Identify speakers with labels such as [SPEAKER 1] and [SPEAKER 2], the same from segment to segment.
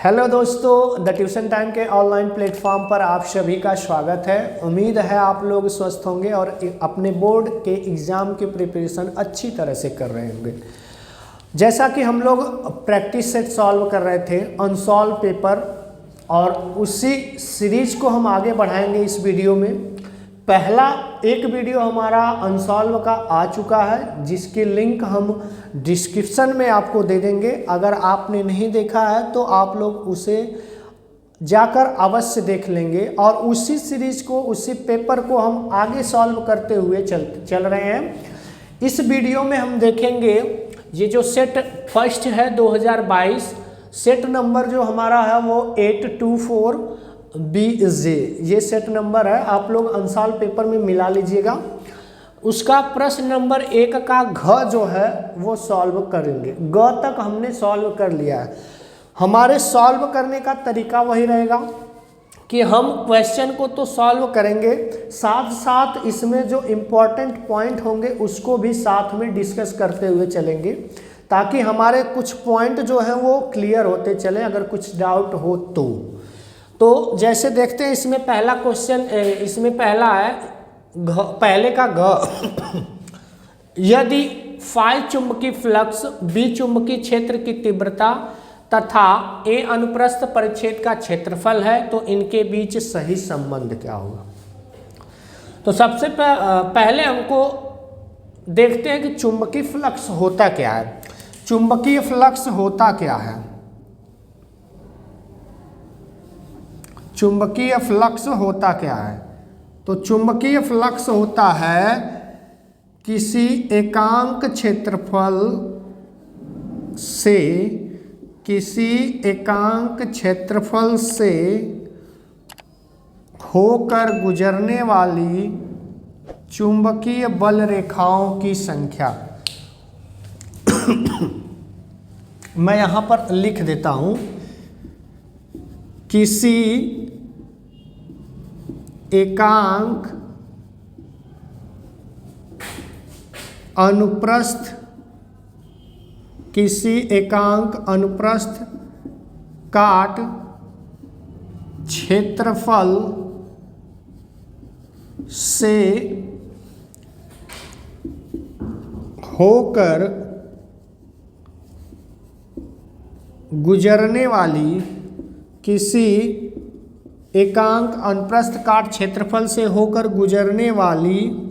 [SPEAKER 1] Hello दोस्तों, the tuition time के online platform पर आप सभी का स्वागत है। उम्मीद है आप लोग स्वस्थ होंगे और अपने बोर्ड के एग्ज़ाम की प्रिपरेशन अच्छी तरह से कर रहे होंगे। जैसा कि हम लोग प्रैक्टिस सेट सॉल्व कर रहे थे अनसॉल्व पेपर, और उसी सीरीज को हम आगे बढ़ाएंगे इस वीडियो में। पहला एक वीडियो हमारा अनसॉल्व का आ चुका है, जिसकी लिंक हम डिस्क्रिप्शन में आपको दे देंगे। अगर आपने नहीं देखा है तो आप लोग उसे जाकर अवश्य देख लेंगे, और उसी सीरीज को, उसी पेपर को हम आगे सॉल्व करते हुए चल रहे हैं। इस वीडियो में हम देखेंगे ये जो सेट फर्स्ट है 2022, सेट नंबर जो हमारा है वो 824BJ, ये सेट नंबर है। आप लोग अनसॉल्व पेपर में मिला लीजिएगा। उसका प्रश्न नंबर 1 का घ जो है वो सॉल्व करेंगे। ग तक हमने सॉल्व कर लिया है। हमारे सॉल्व करने का तरीका वही रहेगा कि हम क्वेश्चन को तो सॉल्व करेंगे, साथ साथ इसमें जो इम्पोर्टेंट पॉइंट होंगे उसको भी साथ में डिस्कस करते हुए चलेंगे, ताकि हमारे कुछ पॉइंट जो हैं वो क्लियर होते चले अगर कुछ डाउट हो तो जैसे देखते हैं इसमें पहला क्वेश्चन, इसमें पहला है पहले का घ यदि फाई चुंबकीय फ्लक्स, बी चुंबकीय क्षेत्र की तीव्रता तथा ए अनुप्रस्थ परिच्छेद का क्षेत्रफल है तो इनके बीच सही संबंध क्या होगा। तो सबसे पहले हमको देखते हैं कि चुंबकीय फ्लक्स होता क्या है। चुंबकीय फ्लक्स होता क्या है? चुंबकीय फ्लक्स होता क्या है? तो चुंबकीय फ्लक्स होता है किसी एकांक क्षेत्रफल से होकर गुजरने वाली चुंबकीय बल रेखाओं की संख्या। मैं यहाँ पर लिख देता हूँ, किसी एकांक अनुप्रस्थ काट क्षेत्रफल से होकर गुजरने वाली, किसी एकांक अनुप्रस्थ काट क्षेत्रफल से होकर गुजरने वाली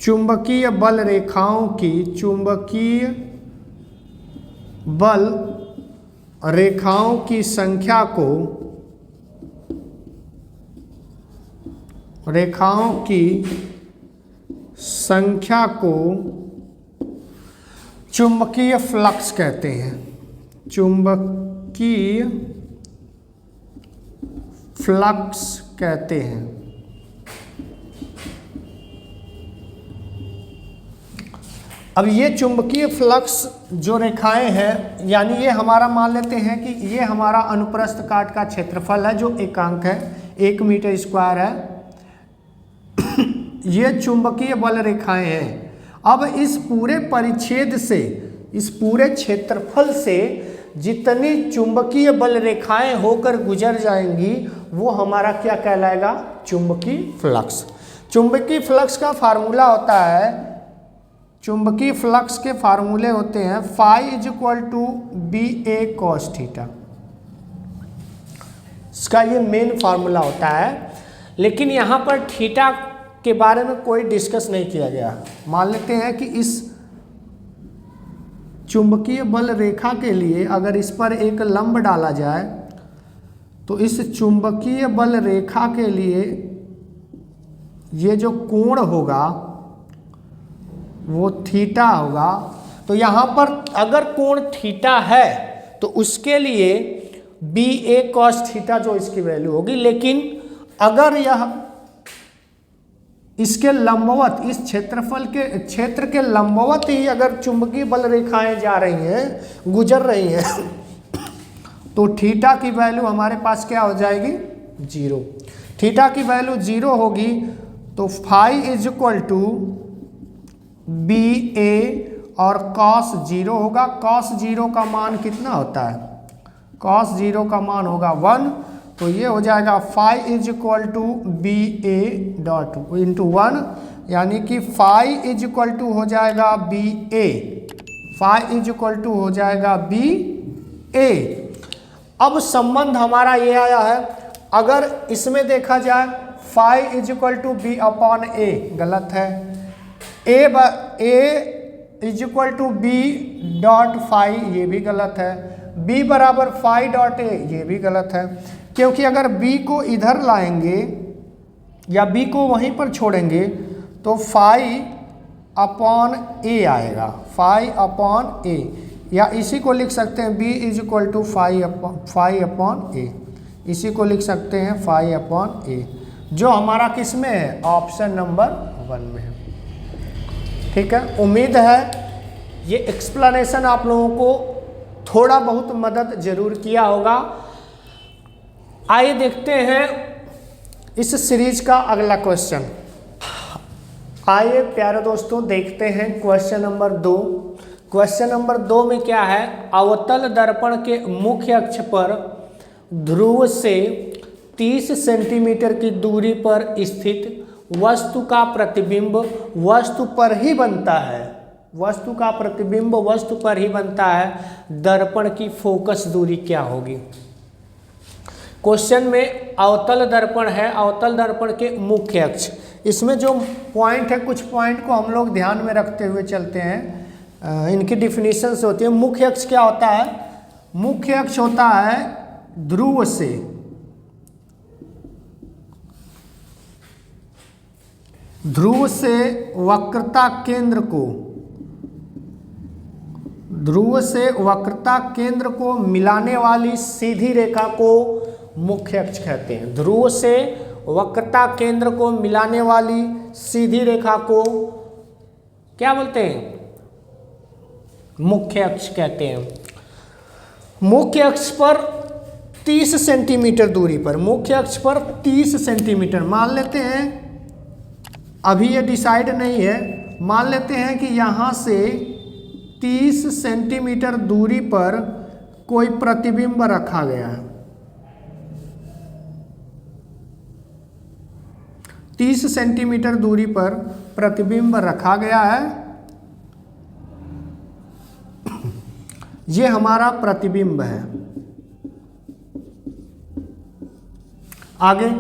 [SPEAKER 1] चुंबकीय बल रेखाओं की, चुंबकीय बल रेखाओं की संख्या को, चुंबकीय फ्लक्स कहते हैं। चुंबकीय फ्लक्स कहते हैं। अब ये चुंबकीय फ्लक्स जो रेखाएं हैं, यानी ये हमारा मान लेते हैं कि ये हमारा अनुप्रस्थ काट का क्षेत्रफल है जो एकांक है, 1 मीटर स्क्वायर है। ये चुंबकीय बल रेखाएं हैं। अब इस पूरे परिच्छेद से, इस पूरे क्षेत्रफल से जितनी चुंबकीय बल रेखाएं होकर गुजर जाएंगी वो हमारा क्या कहलाएगा? चुंबकीय फ्लक्स। चुंबकीय फ्लक्स का फार्मूला होता है, चुंबकीय फ्लक्स के फार्मूले होते हैं phi equal to BA cos theta. इसका ये मेन फार्मूला होता है, लेकिन यहाँ पर थीटा के बारे में कोई डिस्कस नहीं किया गया। मान लेते हैं कि इस चुंबकीय बल रेखा के लिए अगर इस पर एक लंब डाला जाए तो इस चुंबकीय बल रेखा के लिए ये जो कोण होगा वो थीटा होगा। तो यहाँ पर अगर कोण थीटा है तो उसके लिए BA cos थीटा जो इसकी वैल्यू होगी, लेकिन अगर यह इसके लंबवत, इस क्षेत्र के लंबवत ही अगर चुंबकीय बल रेखाएं जा रही हैं, गुजर रही हैं, तो थीटा की वैल्यू हमारे पास क्या हो जाएगी? 0। थीटा की वैल्यू 0 होगी तो phi is equal to BA और cos 0 होगा। cos 0 का मान कितना होता है? cos 0 का मान होगा 1, तो ये हो जाएगा phi is equal to B A dot into 1, यानी कि फाई इज इक्वल टू हो जाएगा B A, phi is equal to हो जाएगा बी ए। अब संबंध हमारा ये आया है, अगर इसमें देखा जाए phi is equal to B upon A, गलत है। A is equal to B dot phi, ये भी गलत है। बी बराबर फाई डॉट ए, ये भी गलत है, क्योंकि अगर बी को इधर लाएंगे या बी को वहीं पर छोड़ेंगे तो फाई अपॉन ए आएगा, फाई अपॉन ए, या इसी को लिख सकते हैं B is equal to phi upon A, इसी को लिख सकते हैं फाई अपॉन ए, जो हमारा किस में है, ऑप्शन नंबर 1 में है। ठीक है, उम्मीद है ये एक्सप्लेनेशन आप लोगों को थोड़ा बहुत मदद जरूर किया होगा। आइए देखते हैं इस सीरीज का अगला क्वेश्चन। आइए प्यारे दोस्तों देखते हैं क्वेश्चन नंबर 2। क्वेश्चन नंबर 2 में क्या है, अवतल दर्पण के मुख्य अक्ष पर ध्रुव से 30 सेंटीमीटर की दूरी पर स्थित वस्तु का प्रतिबिंब वस्तु पर ही बनता है, वस्तु का प्रतिबिंब वस्तु पर ही बनता है, दर्पण की फोकस दूरी क्या होगी। क्वेश्चन में अवतल दर्पण है, अवतल दर्पण के मुख्य अक्ष, इसमें जो पॉइंट है, कुछ पॉइंट को हम लोग ध्यान में रखते हुए चलते हैं, इनकी डिफिनीशंस होती है। मुख्य अक्ष क्या होता है, मुख्य अक्ष होता है ध्रुव से वक्रता केंद्र को, ध्रुव से वक्रता केंद्र को मिलाने वाली सीधी रेखा को मुख्य अक्ष कहते हैं। ध्रुव से वक्रता केंद्र को मिलाने वाली सीधी रेखा को क्या बोलते हैं, मुख्य अक्ष कहते हैं। मुख्य अक्ष पर 30 सेंटीमीटर दूरी पर, मुख्य अक्ष पर 30 सेंटीमीटर मान लेते हैं, अभी ये डिसाइड नहीं है, मान लेते हैं कि यहाँ से 30 सेंटीमीटर दूरी पर कोई प्रतिबिंब रखा गया है। 30 सेंटीमीटर दूरी पर प्रतिबिंब रखा गया है, ये हमारा प्रतिबिंब है। आगे,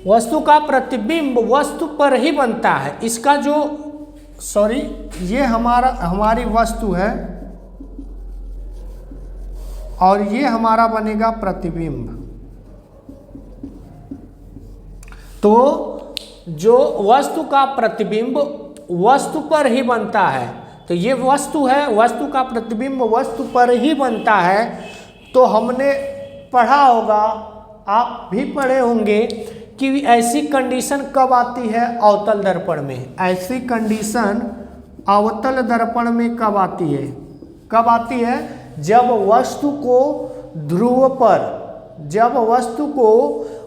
[SPEAKER 1] वस्तु का प्रतिबिंब वस्तु पर ही बनता है, इसका जो ये हमारी वस्तु है और ये हमारा बनेगा प्रतिबिंब। तो जो वस्तु का प्रतिबिंब वस्तु पर ही बनता है, तो ये वस्तु है, वस्तु का प्रतिबिंब वस्तु पर ही बनता है। तो हमने पढ़ा होगा, आप भी पढ़े होंगे कि ऐसी कंडीशन कब आती है अवतल दर्पण में, ऐसी कंडीशन अवतल दर्पण में कब आती है, कब आती है, जब वस्तु को ध्रुव पर, जब वस्तु को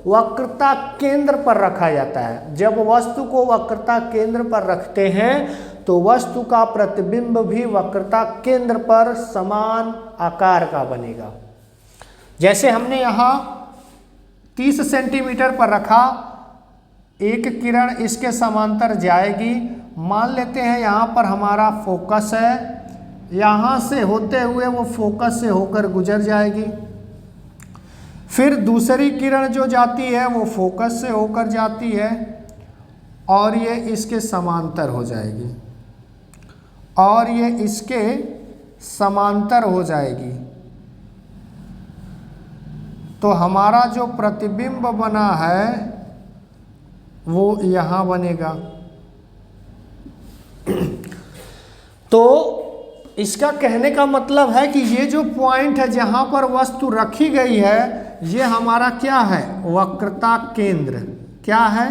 [SPEAKER 1] वक्रता केंद्र पर रखा जाता है। जब वस्तु को वक्रता केंद्र पर रखते हैं तो वस्तु का प्रतिबिंब भी वक्रता केंद्र पर समान आकार का बनेगा। जैसे हमने यहाँ 30 सेंटीमीटर पर रखा, एक किरण इसके समांतर जाएगी, मान लेते हैं यहाँ पर हमारा फोकस है, यहाँ से होते हुए वो फोकस से होकर गुजर जाएगी। फिर दूसरी किरण जो जाती है वो फोकस से होकर जाती है और ये इसके समांतर हो जाएगी, और ये इसके समांतर हो जाएगी। तो हमारा जो प्रतिबिंब बना है वो यहाँ बनेगा। तो इसका कहने का मतलब है कि ये जो पॉइंट है जहाँ पर वस्तु रखी गई है, ये हमारा क्या है, वक्रता केंद्र। क्या है,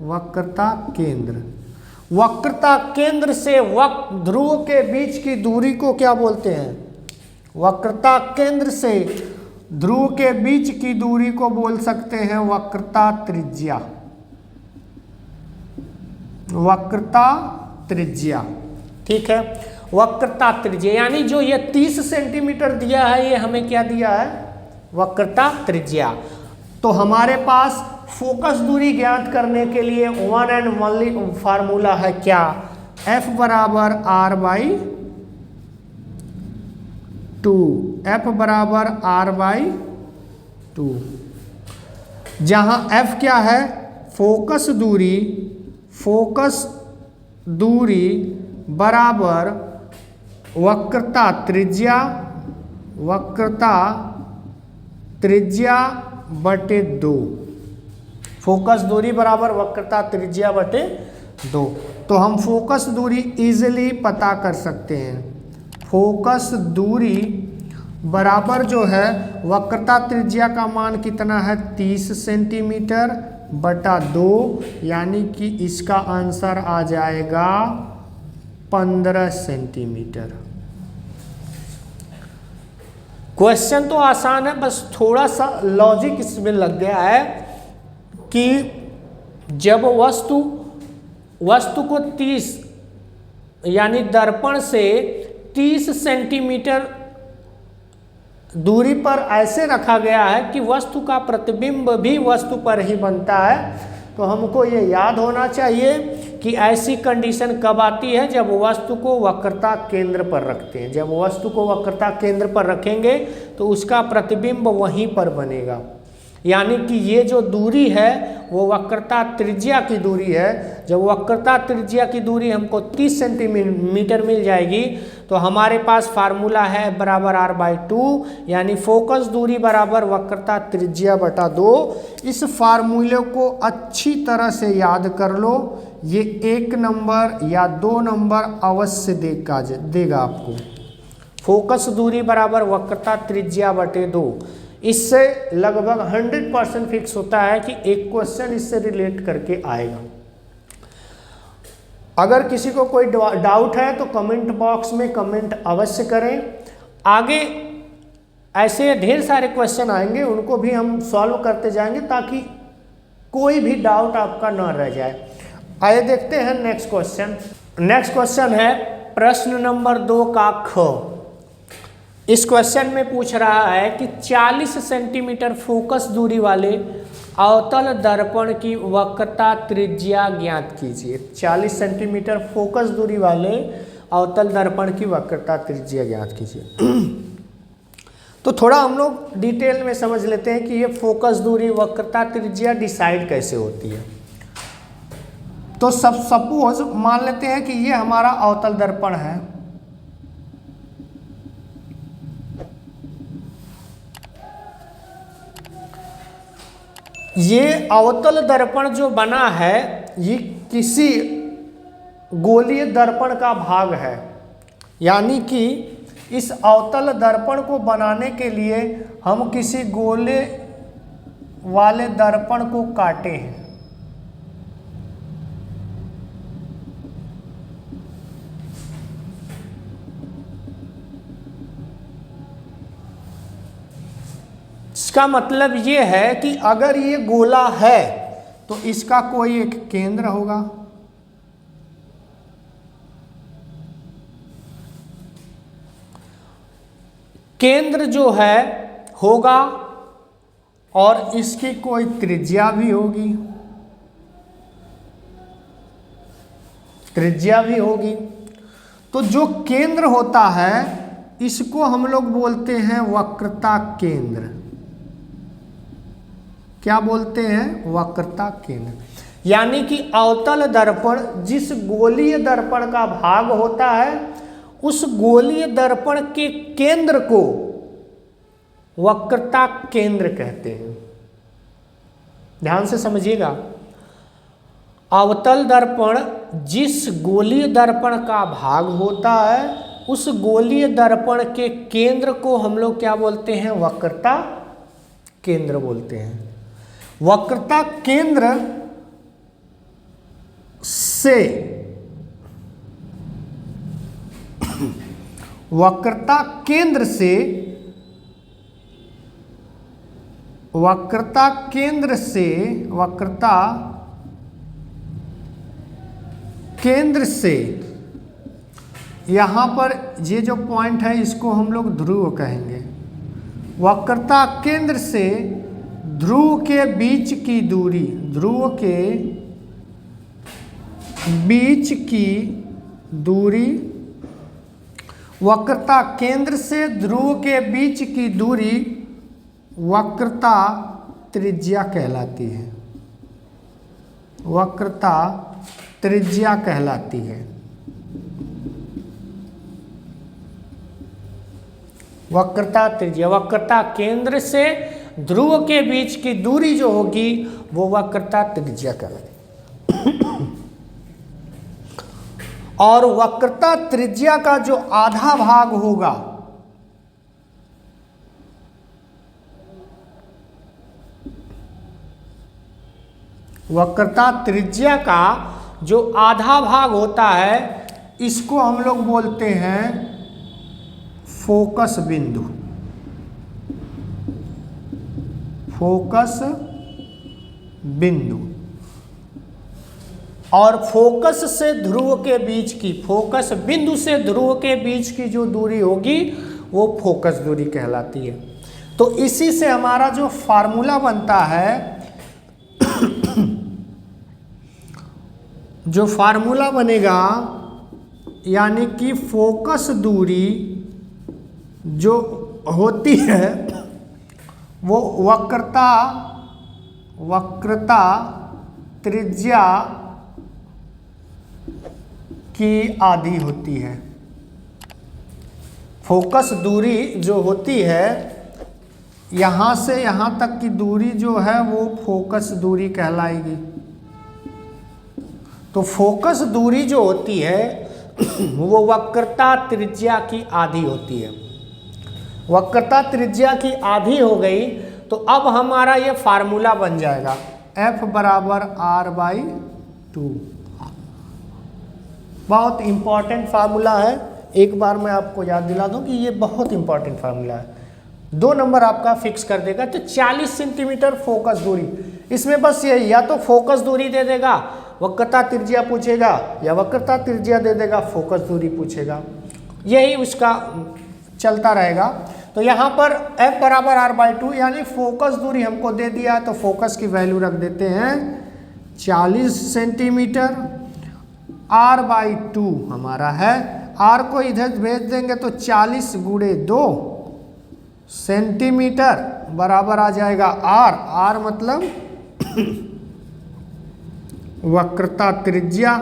[SPEAKER 1] वक्रता केंद्र। वक्रता केंद्र से ध्रुव के बीच की दूरी को क्या बोलते हैं, वक्रता केंद्र से ध्रुव के बीच की दूरी को बोल सकते हैं वक्रता त्रिज्या, वक्रता त्रिज्या। ठीक है, वक्रता त्रिज्या, यानी जो ये 30 सेंटीमीटर दिया है ये हमें क्या दिया है, वक्रता त्रिज्या। तो हमारे पास फोकस दूरी ज्ञात करने के लिए वन एंड ओनली फार्मूला है क्या, F बराबर R/2, F बराबर R/2, जहां F क्या है, फोकस दूरी बराबर वक्रता त्रिज्या बटे 2, फोकस दूरी बराबर वक्रता त्रिज्या बटे 2। तो हम फोकस दूरी इजीली पता कर सकते हैं। फोकस दूरी बराबर जो है वक्रता त्रिज्या का मान कितना है, 30 सेंटीमीटर बटा 2, यानी कि इसका आंसर आ जाएगा 15 सेंटीमीटर। क्वेश्चन तो आसान है, बस थोड़ा सा लॉजिक इसमें लग गया है कि जब वस्तु को 30 यानी दर्पण से 30 सेंटीमीटर दूरी पर ऐसे रखा गया है कि वस्तु का प्रतिबिंब भी वस्तु पर ही बनता है, तो हमको ये याद होना चाहिए कि ऐसी कंडीशन कब आती है, जब वस्तु को वक्रता केंद्र पर रखते हैं। जब वस्तु को वक्रता केंद्र पर रखेंगे तो उसका प्रतिबिंब वहीं पर बनेगा, यानी कि ये जो दूरी है वो वक्रता त्रिज्या की दूरी है। जब वक्रता त्रिज्या की दूरी हमको 30 सेंटीमीटर मिल जाएगी तो हमारे पास फार्मूला है बराबर R/2, यानी फोकस दूरी बराबर वक्रता त्रिज्या बटा 2। इस फार्मूले को अच्छी तरह से याद कर लो, ये 1 नंबर या 2 नंबर अवश्य देगा आपको। फोकस दूरी बराबर वक्रता त्रिज्या बटे 2, इससे लगभग 100% फिक्स होता है कि एक क्वेश्चन इससे रिलेट करके आएगा। अगर किसी को कोई डाउट है तो कमेंट बॉक्स में कमेंट अवश्य करें। आगे ऐसे ढेर सारे क्वेश्चन आएंगे, उनको भी हम सॉल्व करते जाएंगे ताकि कोई भी डाउट आपका ना रह जाए। आइए देखते हैं नेक्स्ट क्वेश्चन। नेक्स्ट क्वेश्चन है प्रश्न नंबर 2 का ख। इस क्वेश्चन में पूछ रहा है कि 40 सेंटीमीटर फोकस दूरी वाले अवतल दर्पण की वक्रता त्रिज्या ज्ञात कीजिए। 40 सेंटीमीटर फोकस दूरी वाले अवतल दर्पण की वक्रता त्रिज्या ज्ञात कीजिए। तो थोड़ा हम लोग डिटेल में समझ लेते हैं कि ये फोकस दूरी वक्रता त्रिज्या डिसाइड कैसे होती है। तो सपोज मान लेते हैं कि ये हमारा अवतल दर्पण है, ये अवतल दर्पण जो बना है ये किसी गोलीय दर्पण का भाग है, यानी कि इस अवतल दर्पण को बनाने के लिए हम किसी गोले वाले दर्पण को काटे हैं। इसका मतलब ये है कि अगर ये गोला है तो इसका कोई एक केंद्र होगा, केंद्र जो है होगा और इसकी कोई त्रिज्या भी होगी, तो जो केंद्र होता है इसको हम लोग बोलते हैं वक्रता केंद्र। क्या बोलते हैं? वक्रता केंद्र। यानी कि अवतल दर्पण जिस गोलीय दर्पण का भाग होता है उस गोलीय दर्पण के केंद्र को वक्रता केंद्र कहते हैं। ध्यान से समझिएगा, अवतल दर्पण जिस गोलीय दर्पण का भाग होता है उस गोलीय दर्पण के केंद्र को हम लोग क्या बोलते हैं? वक्रता केंद्र बोलते हैं। वक्रता केंद्र से वक्रता केंद्र से यहाँ पर ये जो पॉइंट है इसको हम लोग ध्रुव कहेंगे। वक्रता केंद्र से ध्रुव के बीच की दूरी, ध्रुव के बीच की दूरी, वक्रता केंद्र से ध्रुव के बीच की दूरी वक्रता त्रिज्या कहलाती है। वक्रता त्रिज्या कहलाती है। वक्रता त्रिज्या, वक्रता केंद्र से ध्रुव के बीच की दूरी जो होगी वो वक्रता त्रिज्या कहलाती। और वक्रता त्रिज्या का जो आधा भाग होगा, वक्रता त्रिज्या का जो आधा भाग होता है इसको हम लोग बोलते हैं फोकस बिंदु। फोकस बिंदु। और फोकस से ध्रुव के बीच की, फोकस बिंदु से ध्रुव के बीच की जो दूरी होगी वो फोकस दूरी कहलाती है। तो इसी से हमारा जो फार्मूला बनता है, जो फार्मूला बनेगा, यानी कि फोकस दूरी जो होती है वो वक्रता त्रिज्या की आधी होती है। फोकस दूरी जो होती है, यहाँ से यहाँ तक की दूरी जो है वो फोकस दूरी कहलाएगी। तो फोकस दूरी जो होती है वो वक्रता त्रिज्या की आधी होती है। वक्रता त्रिज्या की आधी हो गई तो अब हमारा ये फार्मूला बन जाएगा F बराबर R/2। बहुत इंपॉर्टेंट फार्मूला है, एक बार मैं आपको याद दिला दूं कि ये बहुत इंपॉर्टेंट फार्मूला है। 2 नंबर आपका फिक्स कर देगा। तो 40 सेंटीमीटर फोकस दूरी, इसमें बस ये या तो फोकस दूरी दे देगा, वक्रता त्रिज्या पूछेगा, या वक्रता त्रिज्या दे देगा, फोकस दूरी पूछेगा, यही उसका चलता रहेगा। तो यहाँ पर F बराबर R/2 यानी फोकस दूरी हमको दे दिया, तो फोकस की वैल्यू रख देते हैं 40 सेंटीमीटर। R/2 हमारा है, R को इधर भेज देंगे तो 40 गुणे 2 सेंटीमीटर बराबर आ जाएगा R। R मतलब वक्रता त्रिज्या,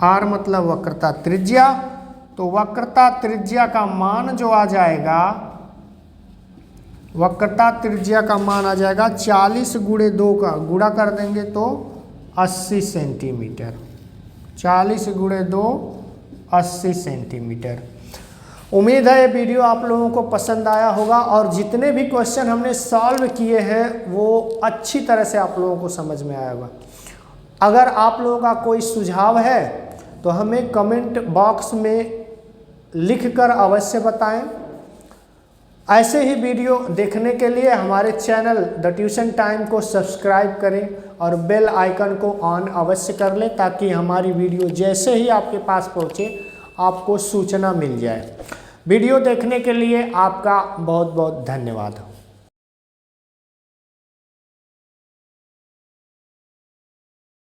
[SPEAKER 1] R मतलब वक्रता त्रिज्या। तो वक्रता त्रिज्या का मान जो आ जाएगा, वक्रता त्रिज्या का मान आ जाएगा 40 गुणे 2 का गुणा कर देंगे तो 80 सेंटीमीटर। 40 गुणे 2 80 सेंटीमीटर। उम्मीद है ये वीडियो आप लोगों को पसंद आया होगा और जितने भी क्वेश्चन हमने सॉल्व किए हैं वो अच्छी तरह से आप लोगों को समझ में आया होगा। अगर आप लोगों का कोई सुझाव है तो हमें कमेंट बॉक्स में लिखकर अवश्य बताएं। ऐसे ही वीडियो देखने के लिए हमारे चैनल द ट्यूशन टाइम को सब्सक्राइब करें और बेल आइकन को ऑन अवश्य कर लें ताकि हमारी वीडियो जैसे ही आपके पास पहुंचे आपको सूचना मिल जाए। वीडियो देखने के लिए आपका बहुत बहुत धन्यवाद।